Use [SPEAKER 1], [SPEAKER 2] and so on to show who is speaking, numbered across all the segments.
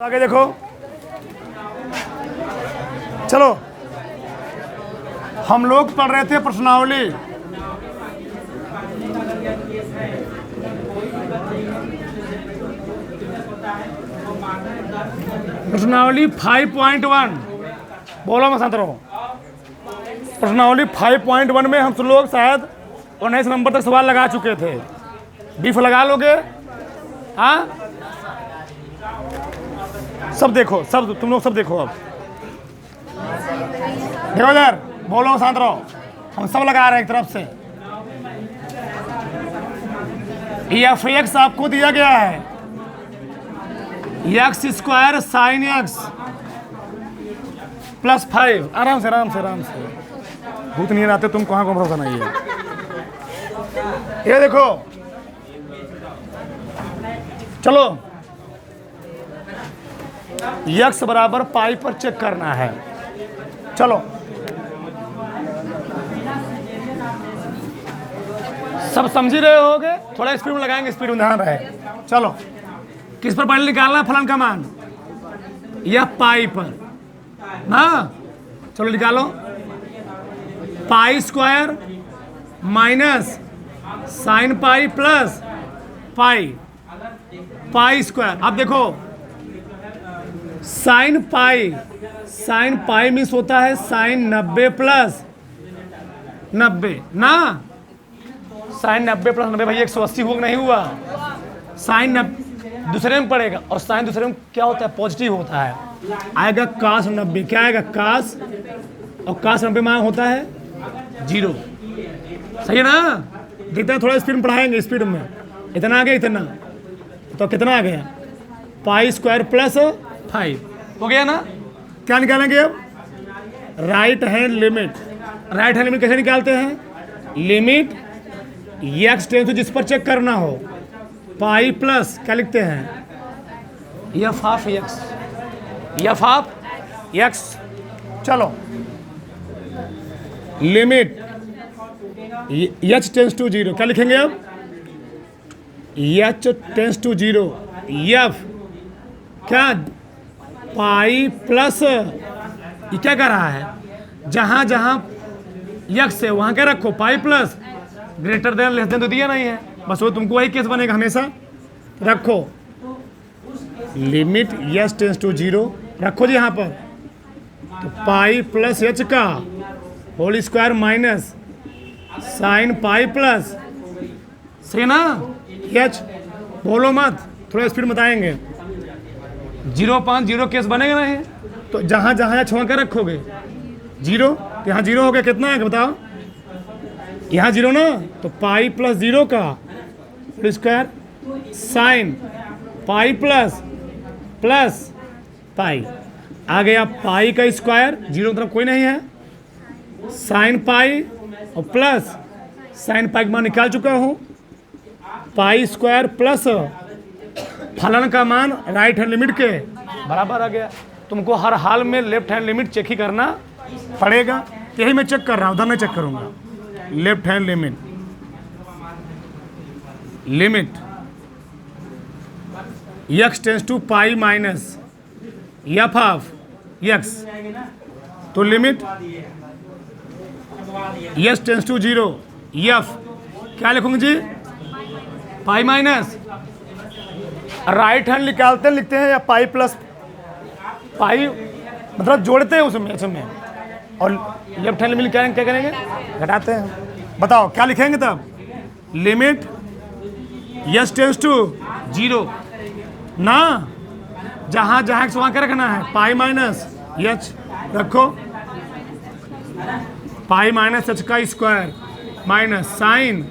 [SPEAKER 1] आगे देखो, चलो हम लोग पढ़ रहे थे प्रश्नावली। प्रश्नावली 5.1 बोलो मैं शांत रहो। प्रश्नावली 5.1 में हम लोग शायद 19 नंबर तक सवाल लगा चुके थे। बीफ लगा लोगे? हाँ, सब देखो, सब तुम लोग सब देखो। अब देखो इधर, बोलो शांत रहो। हम सब लगा रहे हैं एक तरफ से। एफ एक्स आपको दिया गया है x square sine x plus 5। आराम से आराम से आराम से, भूत नहीं आते तुम कहाँ को भरोसा नहीं है। ये देखो, चलो यक्स बराबर पाई पर चेक करना है। चलो सब समझ ही रहे होगे, थोड़ा स्पीड में लगाएंगे, स्पीड में ध्यान रहे। चलो किस पर पहले निकालना है फलन का मान? यह पाई पर ना। चलो निकालो, pi square minus sine pi plus pi, pi square. अब देखो साइन पाई मीन्स होता है साइन 90 प्लस 90 ना। साइन 90 प्लस 90 भाई 180 हुआ नहीं हुआ? साइन दूसरे में पड़ेगा, और साइन दूसरे में क्या होता है? पॉजिटिव होता है। आएगा कास 90। क्या आएगा? कास, और कास 90 मान होता है 0। सही है ना? देखते हैं, थोड़ा स्पीड में पढ़ाएंगे, स्पीड में। इतना आ गया, इतना तो कितना आ गया? पाई स्क्वायर प्लस 5 हो गया ना। क्या निकालेंगे अब? Right hand limit. Right hand limit कैसे निकालते हैं? लिमिट एक्स टेंस टू जिस पर चेक करना हो, पाई प्लस क्या लिखते हैं? F of x, f of x. चलो लिमिट एच टेंस टू 0 क्या लिखेंगे अब? एच टेंस टू 0 एफ क्या? पाई प्लस, ये क्या कर रहा है? जहां जहां यक्स है वहां क्या रखो? Pi plus, greater than less than तो दिया नहीं है, बस वो तुमको वही केस बनेगा हमेशा। रखो लिमिट यस टेंस टू 0 रखो जी यहाँ पर। तो पाई प्लस एच का whole square minus sine pi plus, सही ना? एच बोलो मत, थोड़ा स्पीड बताएंगे। 0.0 केस बनेगा नहीं, तो जहाँ जहाँ छोड़ कर रखोगे 0, तो यहाँ 0 हो गया। कितना है बताओ? यहाँ 0 ना, तो पाई प्लस 0 का whole square sine pi plus plus pi आ गया। पाई का स्क्वायर 0 मतलब कोई नहीं है, साइन पाई और प्लस साइन पाई का मान निकाल चुका हूँ। पाई स्क्वायर प्लस फलन का मान राइट हैंड लिमिट के बराबर आ गया। तुमको हर हाल में लेफ्ट हैंड लिमिट चेक ही करना पड़ेगा। यही मैं चेक कर रहा हूँ, उधर नहीं चेक करूँगा। Left hand limit, limit x tends to pi minus f of x, तो limit x tends to 0 f क्या लिखूंगे जी? पाई माइनस, राइट हैंड निकालते लिखते हैं या पाई प्लस पाई, मतलब जोड़ते हैं उसमें, और लेफ्ट हैंड लिमिट क्या करेंगे? घटाते हैं। बताओ क्या लिखेंगे तब? लिमिट यस टेंस टू 0 ना, जहाँ जहाँ वहाँ क्या रखना है? पाई माइनस एच रखो, पाई माइनस एच का square minus sine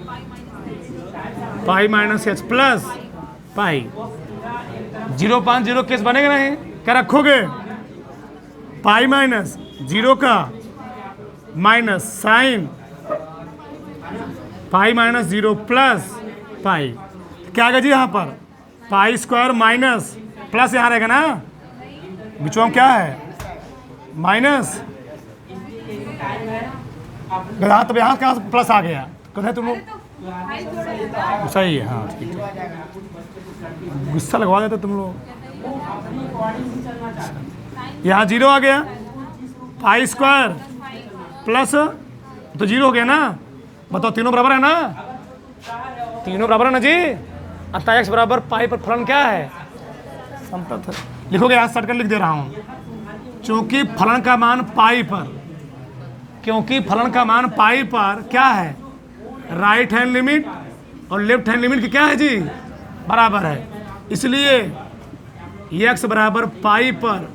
[SPEAKER 1] pi minus H plus pi. 0.0 case बनेगा नहीं, क्या रखोगे? पाई माइनस 0 का minus sine pi minus 0 plus pi. क्या आ गया जी यहाँ पर? पाई स्क्वायर माइनस प्लस, यहाँ रहेगा ना, बीच में क्या है? माइनस। तो यहाँ कहाँ प्लस आ गया? कहे तुम लोग सही है। हाँ ठीक है, गुस्सा लगवा देते तुम लोग। यहाँ 0 आ गया, पाई स्क्वायर प्लस तो 0 हो गया ना। बताओ तीनों बराबर है ना, तीनों बराबर है ना जी। अतः x बराबर पाई पर फलन क्या है, समतल है। लिखोगे, यहाँ शॉर्टकट लिख दे रहा हूँ, क्योंकि फलन का मान पाई पर, क्योंकि फलन का मान पाई पर क्या है, राइट हैंड लिमिट और लेफ्ट हैंड लिमिट की क्या है जी, बराबर है। इसलिए x बराबर पाई पर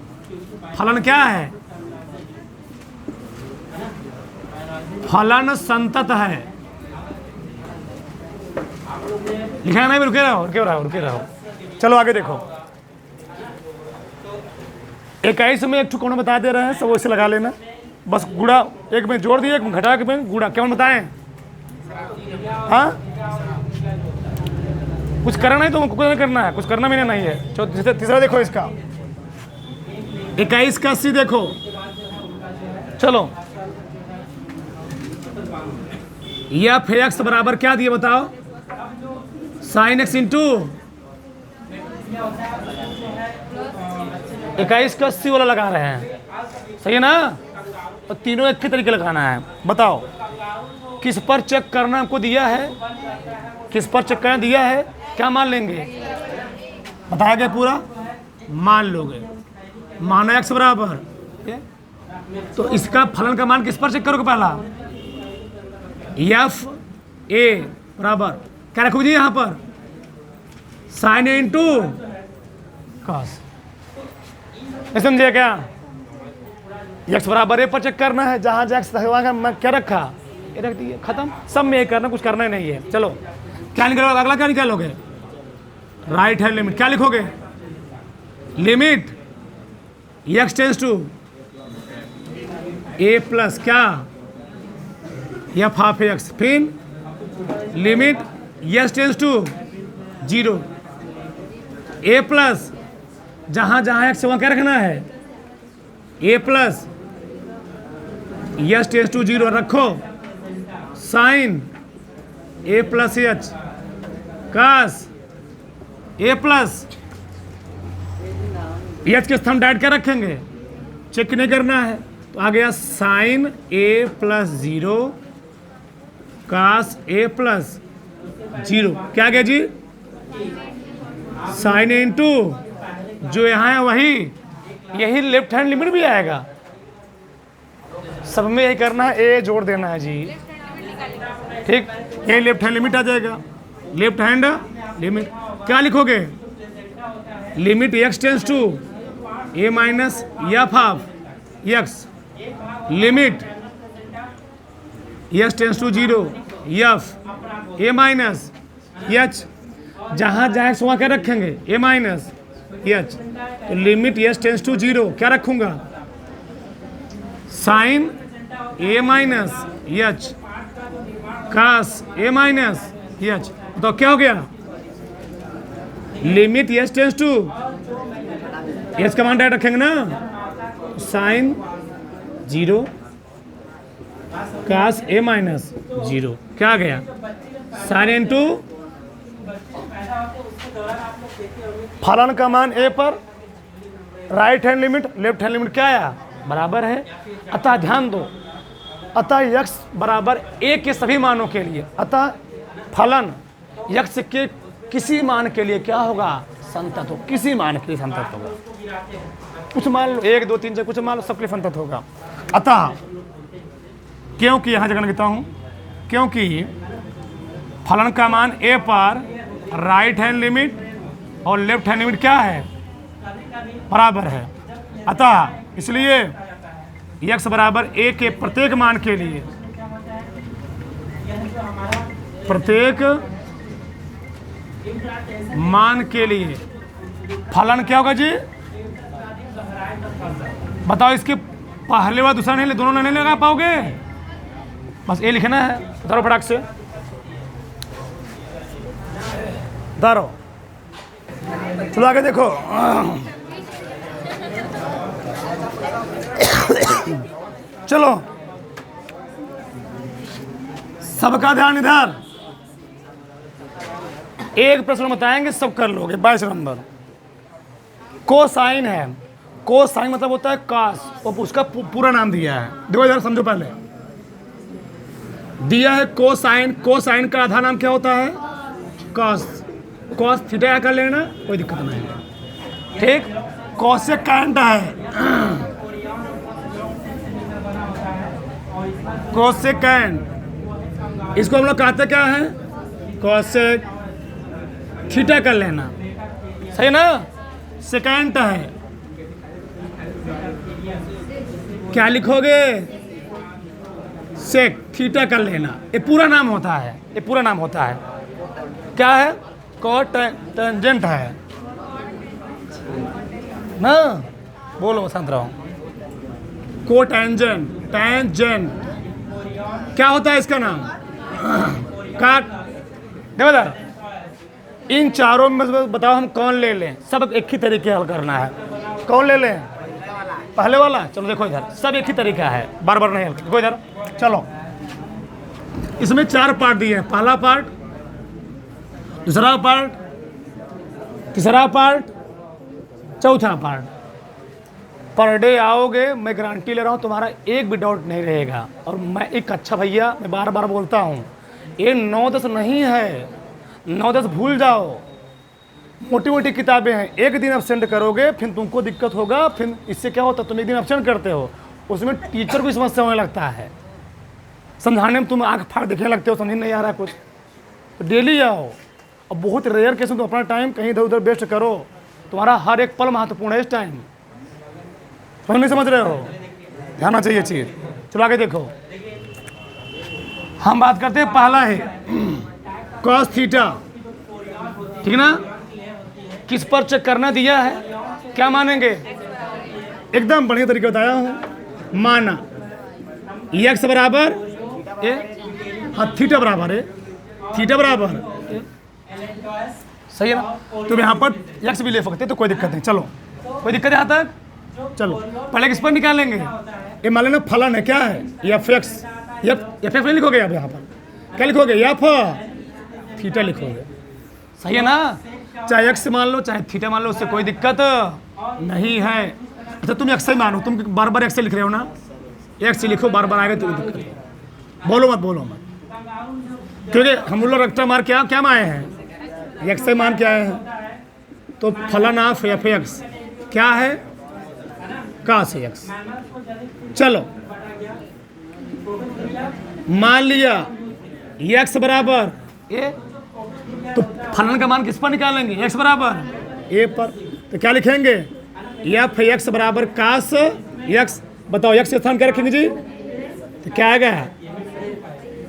[SPEAKER 1] फलन क्या है, फलन संतत है। लिखा है ना, रुके रहो रुके रहो रुके रहो। चलो आगे देखो, 21 में एक कौन बता दे रहे हैं, सब वैसे लगा लेना। बस गुड़ा एक में जोड़ दिए, एक में घटा के में गुड़ा, क्या बताएं। हाँ, कुछ करना है तो कुछ नहीं करना है, कुछ करना भी नहीं है। तीसरा देखो इसका, 21 का 80 देखो। चलो, या फिर x बराबर क्या दिए बताओ, साइन x इंटू 21 का 80 वाला लगा रहे हैं, सही है ना। और तीनों एक ही तरीके लगाना है। बताओ किस पर चेक करना हमको दिया है, किस पर चेक करना दिया है, क्या मान लेंगे, बताया गया पूरा मान लोगे। माना x बराबर, तो इसका फलन का मान किस पर चेक करोगे, पहला एफ ए बराबर क्या रखोगे जी, यहाँ पर साइन ए इंटू कॉस, समझे क्या। x बराबर ए पर चेक करना है, जहाँ जहाँ मैं क्या रखा, ये रख दिए, खत्म। सब में ये करना, कुछ करना ही नहीं है। चलो क्या निकालोगे, अगला क्या निकालोगे, राइट हैंड लिमिट क्या लिखोगे, limit x tends to a plus क्या एफ हाफ एक्स, फिर limit x tends to 0 a plus जहाँ जहाँ x वहाँ क्या रखना है, a plus x tends to 0 रखो, sine a plus h cos a plus h के स्थान डायरेक्ट क्या रखेंगे, चेक नहीं करना है। तो आ गया sign a plus 0 cos a plus 0, क्या गया जी, साइन ए इंटू जो यहाँ है वही, यही लेफ्ट हैंड लिमिट भी आएगा। सब में यही करना है, ए जोड़ देना है जी, ठीक। यही लेफ्ट हैंड लिमिट आ जाएगा, लेफ्ट हैंड लिमिट क्या लिखोगे, limit x tends to a minus f of x, limit x tends to 0 f a minus h, जहाँ जहाँ x वहाँ क्या रखेंगे, ए माइनस एच। तो लिमिट x टेंस टू 0 क्या रखूँगा, sine a minus h cos a minus h. तो क्या हो गया, limit x tends to h का मान डायरेक्ट रखेंगे ना, साइन 0 कास ए माइनस 0, क्या आ गया, साइन इंटू फलन का मान ए पर, right hand limit left hand limit क्या आया, बराबर है। अतः ध्यान दो, अतः x बराबर a के सभी मानों के लिए, अतः फलन x के किसी मान के लिए क्या होगा, संतत हो, किसी मान के लिए संतत होगा। कुछ मान लो 1 2 3 4 कुछ मान लो, सबके लिए संतत होगा। अतः क्योंकि यहाँ जगह लिखता हूँ, क्योंकि फलन का मान a पर राइट हैंड लिमिट और लेफ्ट हैंड लिमिट क्या है, बराबर है। अतः इसलिए x बराबर a के प्रत्येक मान के लिए, प्रत्येक मान के लिए फलन क्या होगा जी, बताओ। इसके पहले वाला दूसरा नहीं, दोनों नहीं लगा पाओगे, बस ए लिखना है। धरो फटाक से, धरो, चलो आगे देखो। चलो सबका ध्यान इधर, एक प्रश्न बताएंगे, सब कर लोगे। 22 नंबर, कोसाइन है, कोसाइन मतलब होता है कास, और उसका पूरा नाम दिया है। देखो इधर समझो, पहले दिया है कोसाइन, कोसाइन का आधा नाम क्या होता है? कॉस। कॉस थीटा कर लेना, कोई दिक्कत नहीं है, ठीक। कोसेकेंट है, कोसेकेंट, इसको हम लोग कहते क्या है? कोसेक थीटा कर लेना, सही ना। सेकेंट है, क्या लिखोगे? सेक थीटा कर लेना, ये पूरा नाम होता है, ये पूरा नाम होता है। क्या है? कोटेंजेंट है ना, बोलो शांत रहो। कोटेंजेंट, टेंजेंट क्या होता है इसका नाम? काट। देखो इधर, इन चारों में से बताओ हम कौन ले लें? सब एक ही तरीके हल करना है। कौन ले लें? पहले वाला। चलो देखो इधर, सब एक ही तरीका है, बार बार नहीं हल। देखो इधर, चलो इसमें 4 पार्ट दिए हैं। पहला पार्ट, दूसरा पार्ट, तीसरा पार्ट, चौथा पार्ट। पर डे आओगे, मैं गारंटी ले रहा हूँ तुम्हारा एक भी डाउट नहीं रहेगा। और मैं एक अच्छा भैया, मैं बार बार बोलता हूँ, ये 9-10 नहीं है, 9-10 भूल जाओ। मोटी मोटी किताबें हैं, एक दिन एब्सेंट करोगे फिर तुमको दिक्कत होगा। फिर इससे क्या होता है, तुम एक दिन एब्सेंट करते हो, उसमें टीचर को समस्या होने लगता है, समझाने में तुम आँख फाड़ दिखने लगते हो, समझ नहीं आ रहा कुछ। तो डेली आओ, और बहुत रेयर केस में तुम अपना टाइम कहीं इधर उधर वेस्ट करो। तुम्हारा हर एक पल महत्वपूर्ण है इस टाइम, समझ नहीं समझ रहे हो? ध्यान चाहिए चीज़। चलो आगे देखो, हम बात करते हैं, पहला है कॉस थीटा, ठीक ना। किस पर चेक करना दिया है, क्या मानेंगे? एकदम बढ़िया तरीके बताया हूँ। माना एक्स बराबर ए, हाँ थीटा बराबर है, थीटा बराबर ए, सही है ना। तुम यहाँ पर एक्स भी ले सकते तो कोई दिक्कत नहीं। चलो कोई दिक्कत है यहाँ तक? चलो पहले किस पर निकालेंगे? ये मान लेना फलन है, क्या है? F x. एफ एक्स नहीं लिखोगे आप यहाँ पर, क्या लिखोगे? एफ थीटा लिखोगे, सही है ना। चाहे एक्स मान लो चाहे थीटा मान लो, उससे कोई दिक्कत नहीं है। अच्छा तुम एक्स ही मानो, तुम बार बार एक्स लिख रहे हो ना, एक्स लिखो, बार बार आएगा तो दिक्कत है। बोलो मत, बोलो मत, क्योंकि हम लोग रट्टा मार क्या माए हैं, एक्स से मान क्या है? तो फलन ऑफ एफ एक्स क्या है? कास एक्स। चलो मान लिया एक्स बराबर ए, तो फलन का मान किस पर निकालेंगे? एक्स बराबर ए पर। तो क्या लिखेंगे? एफ एक्स बराबर कास एक्स। बताओ एक्स स्थान क्या रखेंगे जी? तो क्या आएगा?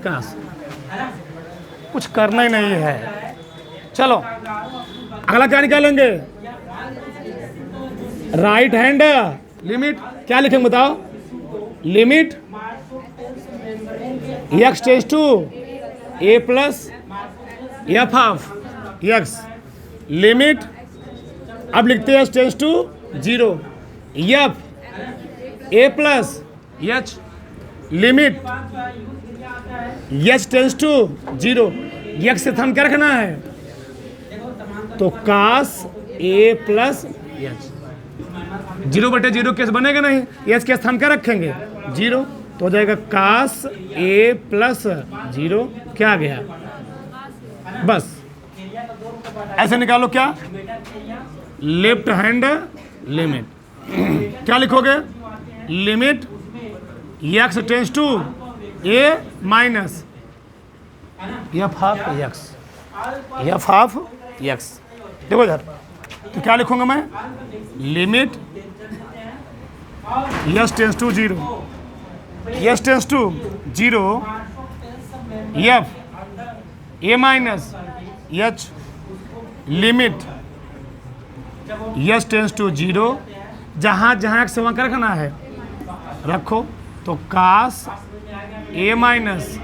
[SPEAKER 1] कास। कुछ करना ही नहीं है। चलो अगला क्या निकालेंगे? राइट हैंड लिमिट क्या लिखेंगे बताओ? Limit x tends to a plus f of x. Limit अब लिखते हैं tends to 0 f a plus h. Limit h tends to 0, x से स्थान क्या रखना है? तो cos a plus h. 0/0 case बनेगा नहीं, एच के स्थान क्या रखेंगे? 0, तो हो जाएगा कास ए प्लस 0। क्या आ गया? बस ऐसे निकालो। क्या? लेफ्ट हैंड लिमिट क्या लिखोगे? Limit x tends to a minus f of x, f of x. देखो इधर, तो क्या लिखूंगा मैं? Limit s tends to 0, s tends to 0 f a minus h. Limit s tends to 0, जहाँ जहाँ एक्स वहाँ क्या रखना है? रखो। तो कास ए माइनस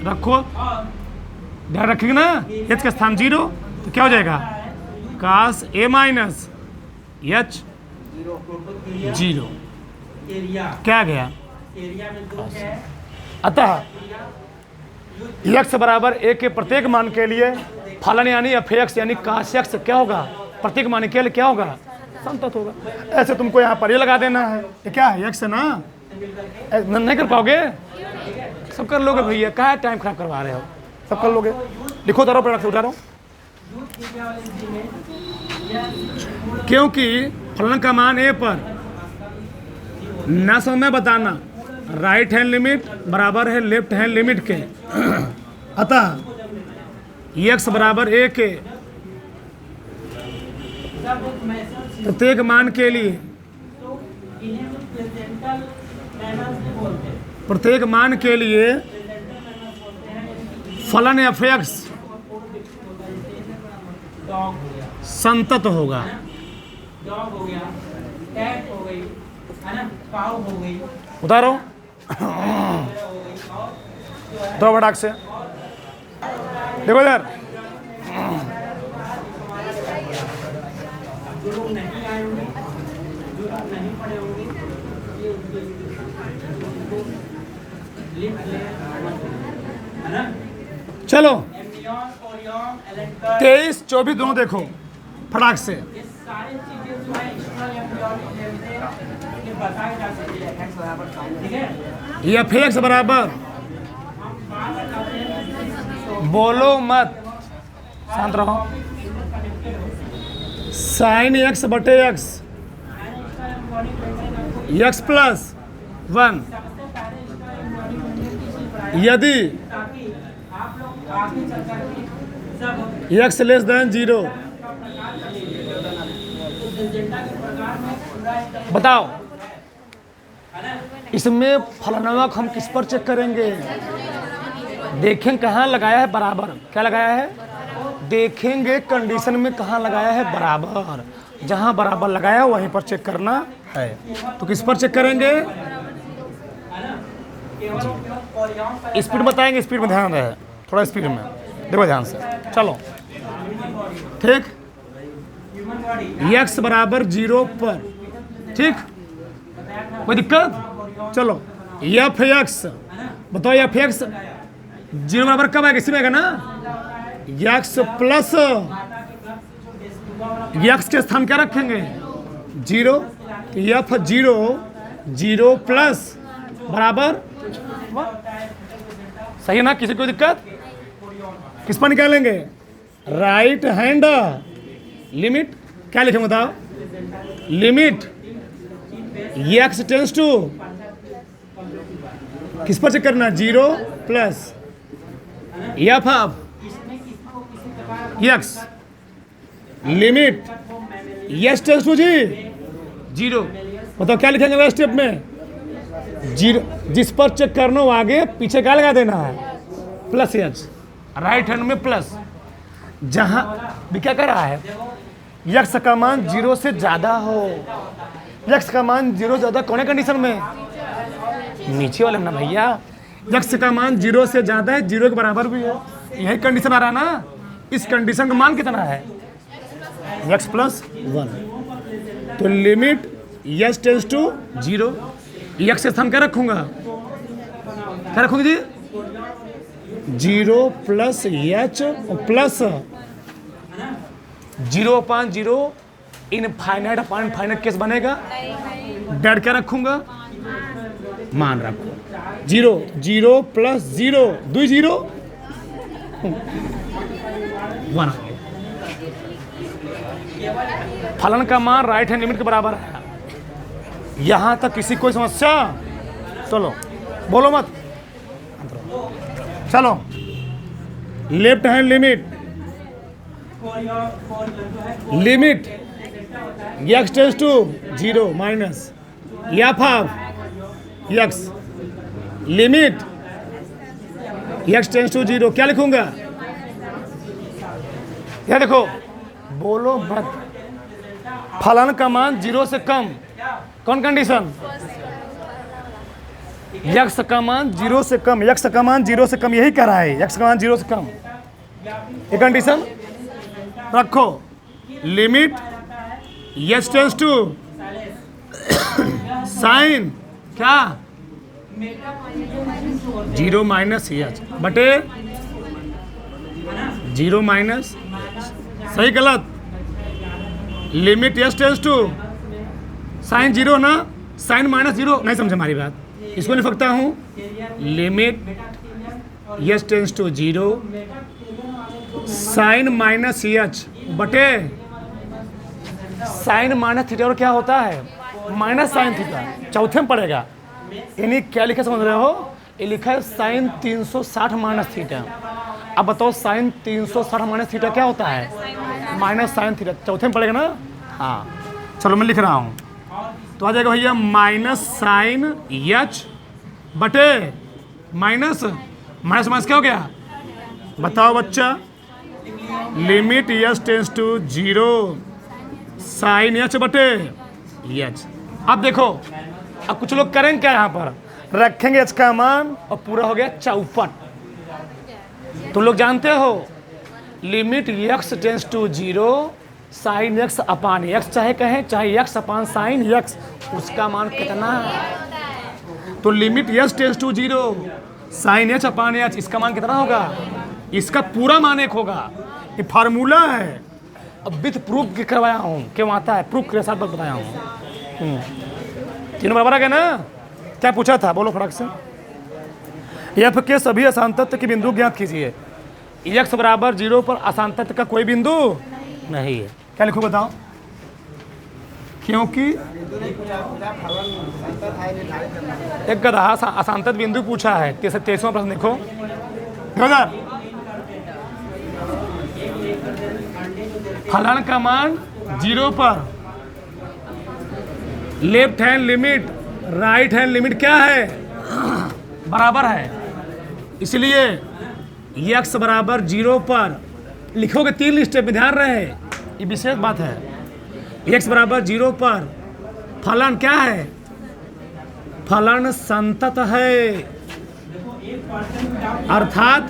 [SPEAKER 1] रखो, ध्यान रखेंगे ना, एच का स्थान 0, तो क्या हो जाएगा? कास ए माइनस एच 0। क्या गया? अतः एक्स बराबर ए के प्रत्येक मान के लिए फलन यानी एफ एक्स यानी कास एक्स क्या होगा? प्रत्येक मान के लिए क्या होगा? संतत होगा। ऐसे तुमको यहाँ पर ये लगा देना है, ये क्या है x है ना, नहीं कर पाओगे, सब कर लोगे भैया, क्या टाइम खराब करवा रहे हो, सब कर लोगे। लिखो उतारो, प्रोडक्ट से उतारो। क्योंकि फलन का मान a पर ना समय बताना राइट हैंड लिमिट बराबर है लेफ्ट हैंड लिमिट के, अतः x बराबर a के प्रत्येक मान के लिए, प्रत्येक मान के लिए फलन f(x) संतत होगा। उतारो दो बटाक से, देखो इधर, चलो 23, 24 दोनों देखो फटाक से। ये f(x) बराबर, बोलो मत, शांत रहो, साइन x बटे x, x प्लस 1 यदि x लेस देन 0। बताओ इसमें फलनामा हम किस पर चेक करेंगे? देखें कहाँ लगाया है बराबर, क्या लगाया है, देखेंगे कंडीशन में कहाँ लगाया है बराबर, जहाँ बराबर लगाया है वहीं पर चेक करना है। तो किस पर चेक करेंगे? स्पीड बताएंगे, स्पीड में ध्यान रहे, थोड़ा स्पीड में देखो ध्यान से, चलो ठीक। x बराबर 0 पर, ठीक, कोई दिक्कत? चलो f(x) बताओ, f(x) 0 बराबर कब आएगा? इसमें आएगा ना, x प्लस x के स्थान क्या रखेंगे? 0, f(0) 0 प्लस बराबर 1। सही है ना, किसी को दिक्कत? किस पर निकालेंगे? राइट हैंड लिमिट, क्या लिखेंगे बताओ? लिमिट x टेंस टू, किस पर चेक करना? 0 plus f of x, limit x tends to 0। बताओ क्या लिखेंगे वह स्टेप में? 0, जिस पर चेक करना हो आगे पीछे क्या लगा देना है? प्लस x, राइट हैंड में प्लस। जहां भी क्या कर रहा है, x का मान 0 से ज्यादा हो, x का मान 0 से ज्यादा कौन है कंडीशन में? नीचे वाले ना भैया, x का मान 0 से ज्यादा है, 0 के बराबर भी है, यही कंडीशन आ रहा है ना। इस कंडीशन का मान कितना है? x plus 1। तो limit x tends to 0, x के स्थान क्या रखूंगा? क्या रखूंगी जी? 0 प्लस h और plus 0/0 infinite upon finite case बनेगा। डेड क्या रखूंगा? मान रखो 0 प्लस 0 2 0 1। फलन का मान राइट हैंड लिमिट के बराबर है। यहां तक किसी कोई समस्या? चलो बोलो मत, चलो left hand limit, limit x tends to 0 minus f of x, limit x tends to 0, क्या लिखूंगा? क्या देखो, बोलो मत, फलन का मान 0 से कम, कौन कंडीशन? x का मान 0 से कम, x का मान 0 से कम, यही कह रहा है, x का मान 0 से कम, ये कंडीशन रखो। Limit x tends to sine क्या 0 माइनस h बटे 0 माइनस, सही गलत? Limit yes tends to sine zero ना, साइन माइनस जीरो, नहीं समझे हमारी बात, इसको लिख सकता हूँ limit yes tends to zero sine minus h बटे साइन माइनस थीटा, और क्या होता है माइनस साइन थीटा, चौथे में पड़ेगा। यानी क्या लिखा समझ रहे हो, ये लिखा है साइन 360 माइनस थीटा। अब बताओ साइन 360 माइनस थीटा क्या होता है, माइनस साइन थीटा, चौथे में पड़ेगा ना। हाँ चलो मैं लिख रहा हूँ, तो आ जाएगा भैया माइनस साइन एच बटे माइनस माइनस माइनस क्या हो गया, बताओ बच्चा, limit h tends to zero sine h बटे एच। अब देखो, अब कुछ लोग करेंगे क्या, यहाँ पर रखेंगे एच का मान और पूरा हो गया चौपट। तुम लोग जानते हो limit x tends to zero sine x upon x, चाहे कहें चाहे एक्स अपान साइन एक्स, उसका मान कितना है। तो limit x tends to zero sine h upon h, इसका मान कितना होगा, इसका पूरा मान एक होगा। ये फार्मूला है, अब विथ प्रूफ करवाया हूँ, क्यों आता है प्रूफ के साथ बताया हूँ। तीनों बराबर आ गए ना। क्या पूछा था बोलो फटाक से, एफ के सभी अशांतत्व के बिंदु ज्ञात कीजिए। एक्स बराबर जीरो पर अशांतत्व का कोई बिंदु नहीं है। क्या लिखो बताओ, क्योंकि एक गधा अशांतत्व बिंदु पूछा है। 23वां प्रश्न देखो, फलन का मान जीरो पर left hand limit right hand limit क्या है, बराबर है, इसलिए एक्स बराबर जीरो पर लिखोगे 3 स्टेप में, ध्यान रहे ये विशेष बात है। एक्स बराबर जीरो पर फलन क्या है, फलन संतत है, अर्थात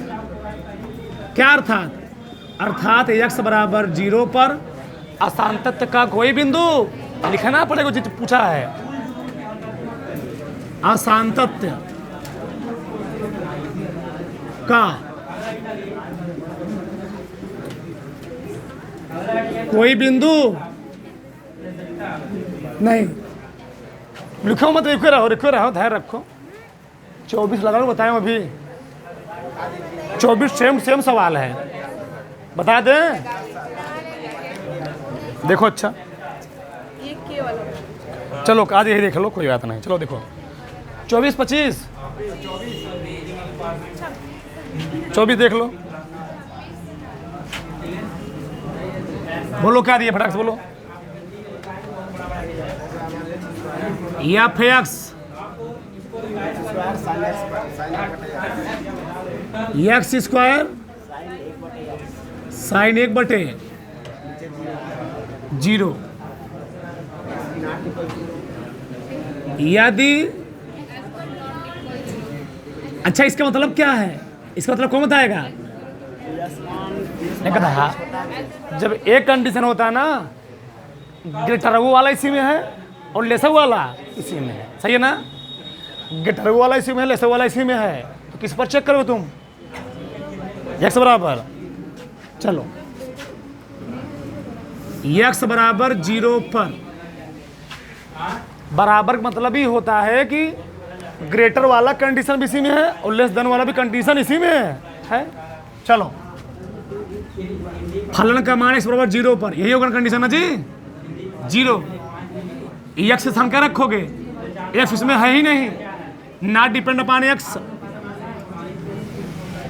[SPEAKER 1] क्या अर्थात एक्स बराबर जीरो पर अशांतत्व का कोई बिंदु लिखना पड़ेगा, जो पूछा है अशांतत्व का कोई बिंदु नहीं। लिखो मत, लिखे रहो ध्यान रखो। 24 लगा लो, बताएं अभी 24 सेम सवाल है, बता दें। देखो अच्छा चलो आज यही देख लो, कोई बात नहीं। चलो देखो 24 25 24 देख लो, बोलो क्या दिए फटाक से बोलो। F x x square sine 1 बटे जीरो, यदि अच्छा इसका मतलब क्या है, इसका मतलब कौन बताएगा, जब एक कंडीशन होता है ना, ग्रेटर वाला इसी में है और लेसर वाला इसी में है, सही है ना। ग्रेटर वाला इसी में है, लेसर वाला इसी में है, तो किस पर चेक करो तुम, एक्स बराबर, चलो एक्स बराबर जीरो पर, बराबर मतलब ही होता है कि ग्रेटर वाला कंडीशन भी इसी में है और लेस देन वाला भी कंडीशन इसी में है। चलो फलन का मान एक्स बराबर जीरो पर, यही होगा कंडीशन है जी, जीरो। एक्स से स्थान क्या रखोगे, एक्स इसमें है ही नहीं, नॉट डिपेंड अपॉन एक्स,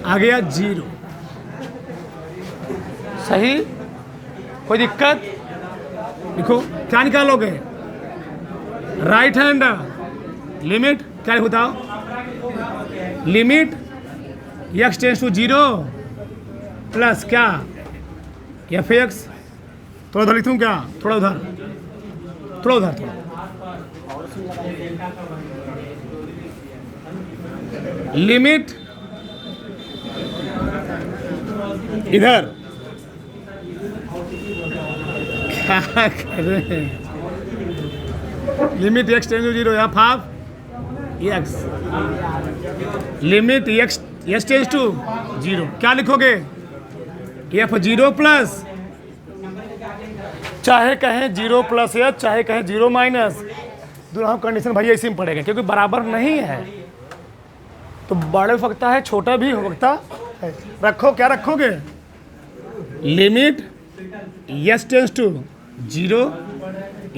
[SPEAKER 1] आ गया जीरो, सही, कोई दिक्कत। देखो क्या निकालोगे, राइट हैंड लिमिट क्या बताओ, limit x tends to zero plus क्या एफ एक्स, थोड़ा उधर लिखूँ क्या, थोड़ा उधर थोड़ा लिमिट इधर क्या करें, limit x tends to zero f of x, limit x tends to zero क्या लिखोगे, एफ जीरो प्लस, चाहे कहें 0 प्लस एच, चाहे कहें 0 माइनस, दोनों कंडीशन भैया इसी में पड़ेगा, क्योंकि बराबर नहीं है तो बड़े हो सकता है, छोटा भी हो सकता है। रखो, क्या रखोगे? Limit s tends to 0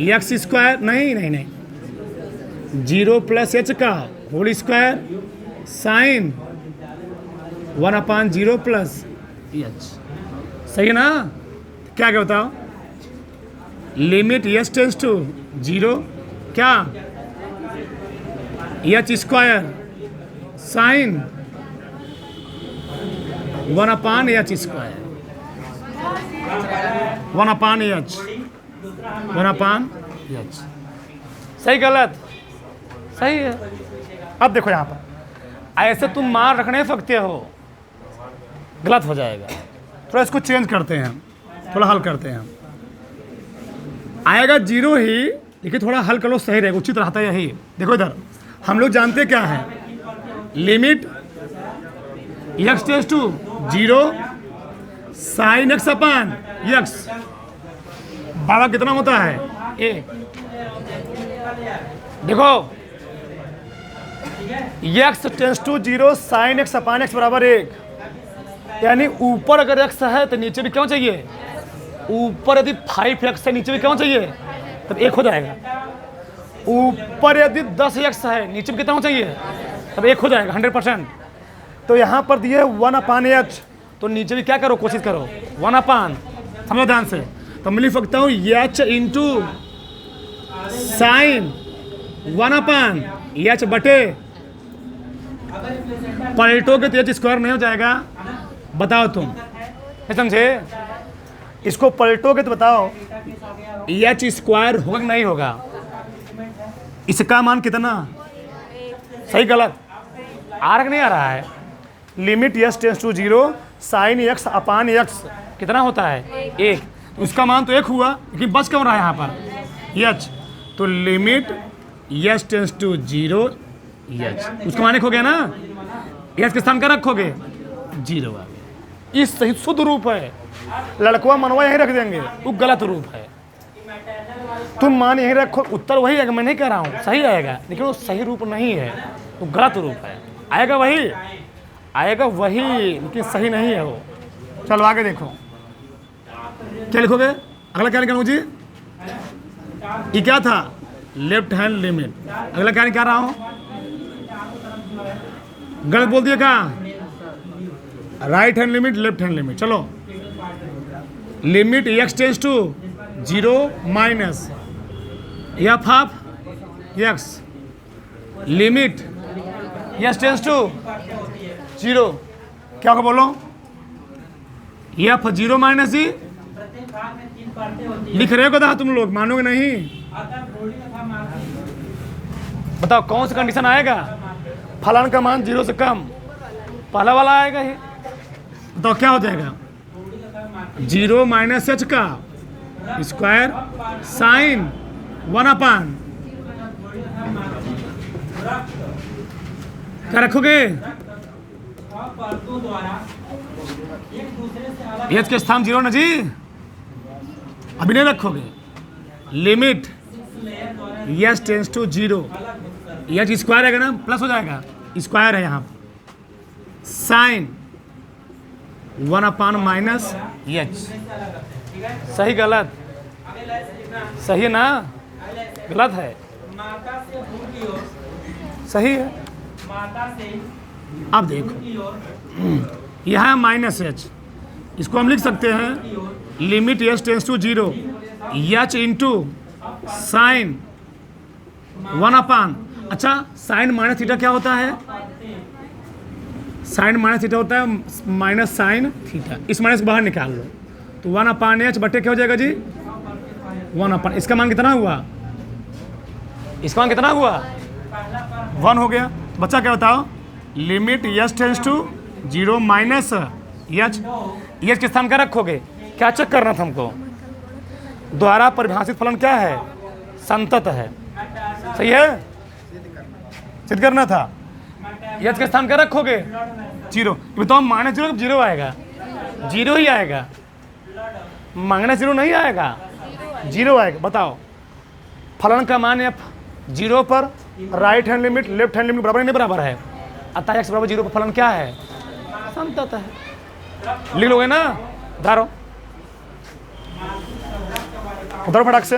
[SPEAKER 1] x square, नहीं 0 प्लस एच का whole square sine 1/0 plus h. सही है ना? क्या क्या बताओ? लिमिट एस टेंस टू 0 क्या H square sine 1/h square 1/h 1/h। सही गलत? सही है। अब देखो यहाँ पर ऐसे तुम मान रख नहीं सकते हो, गलत हो जाएगा। थोड़ा इसको चेंज करते हैं, थोड़ा हल करते हैं। आएगा 0 ही, लेकिन थोड़ा हल कर लो, सही रहेगा, उचित रहता है यही। देखो इधर हम लोग जानते क्या है, limit x tends to 0 sine x upon x, भागा कितना होता है? 1। देखो x tends to 0 sine x upon x बराबर 1, यानी ऊपर अगर एक्स है तो नीचे भी क्यों चाहिए? ऊपर यदि 5x है नीचे भी क्यों चाहिए? तब 1 हो जाएगा। ऊपर यदि 10x है नीचे भी कितना हो चाहिए? तब 1 हो जाएगा 100%। तो यहाँ पर दिए 1/h, तो नीचे भी क्या करो, कोशिश करो 1/, समझो ध्यान से। तो मैं लिख सकता हूँ h इंटू साइन 1/h बटे, पलटोगे तो h स्क्वायर नहीं हो जाएगा? बताओ तुम, समझे? इसको पलटोगे तो बताओ एच स्क्वायर होगा कि नहीं होगा? इसका मान कितना? सही गलत? आ रहा नहीं आ रहा है? Limit s tends to 0 sine x upon x कितना होता है? 1। तो उसका मान तो 1 हुआ, लेकिन बच क्यों रहा है यहाँ पर? एच। तो limit s tends to 0 h, उसका मान 1 हो गया ना? एच के स्थान का रखोगे 0 आ गया। इस सही शुद्ध रूप है। लड़कवा मनवा यहीं रख देंगे, वो गलत रूप है। तुम मान यहीं रखो, उत्तर वही आएगा, मैं नहीं कह रहा हूँ सही आएगा, लेकिन वो सही रूप नहीं है, वो गलत रूप है। आएगा वही, आएगा वही, लेकिन सही नहीं है वो। चलो आगे देखो, क्या लिखोगे? अगला क्या लिखा मुझे? ये क्या था? Left hand limit. अगला क्या निकाल रहा हूँ? गलत बोल दिया क्या? Right hand limit, left hand limit. चलो, limit x tends to 0 minus f of x, limit x tends to 0 क्या होगा बोलो? एफ 0 माइनस ही लिख रहे हो, तुम लोग मानोगे नहीं। बताओ कौन सा कंडीशन आएगा? फलान का मान 0 से कम, पहला वाला आएगा ही। बताओ क्या हो जाएगा? 0 माइनस एच का स्क्वायर साइन 1/, क्या रखोगे? एच के स्थान 0 ना जी, अभी नहीं रखोगे। Limit h tends to 0, h square है ना, प्लस हो जाएगा, स्क्वायर है यहाँ, साइन 1/- एच। सही गलत? सही है ना? गलत है? सही है। अब देखो यहाँ माइनस एच, इसको हम लिख सकते हैं limit h tends to 0 h into sine 1/, अच्छा साइन माइनस थीटा क्या होता है? साइन माइनस थीटा होता है माइनस साइन थीटा, इस माइनस बाहर निकाल लो तो 1/h बटे क्या हो जाएगा जी? 1/, इसका मान कितना हुआ? इसका मान कितना हुआ? 1 हो गया। बच्चा क्या बताओ? Limit h tends to 0 minus h, h के स्थान का रखोगे, क्या चेक करना था हमको? द्वारा परिभाषित फलन क्या है? संतत है। सही है? सिद्ध करना था। एच के स्थान का रखोगे 0, बताओ -0 कब 0 आएगा? 0 ही आएगा, -0 नहीं आएगा। जीरो आएगा। बताओ फलन का मान f 0 पर right hand limit left hand limit बराबर नहीं बराबर है, अतः x बराबर 0 पर फलन क्या है, समतत है। लिख लोगे ना, धारो फटाक से,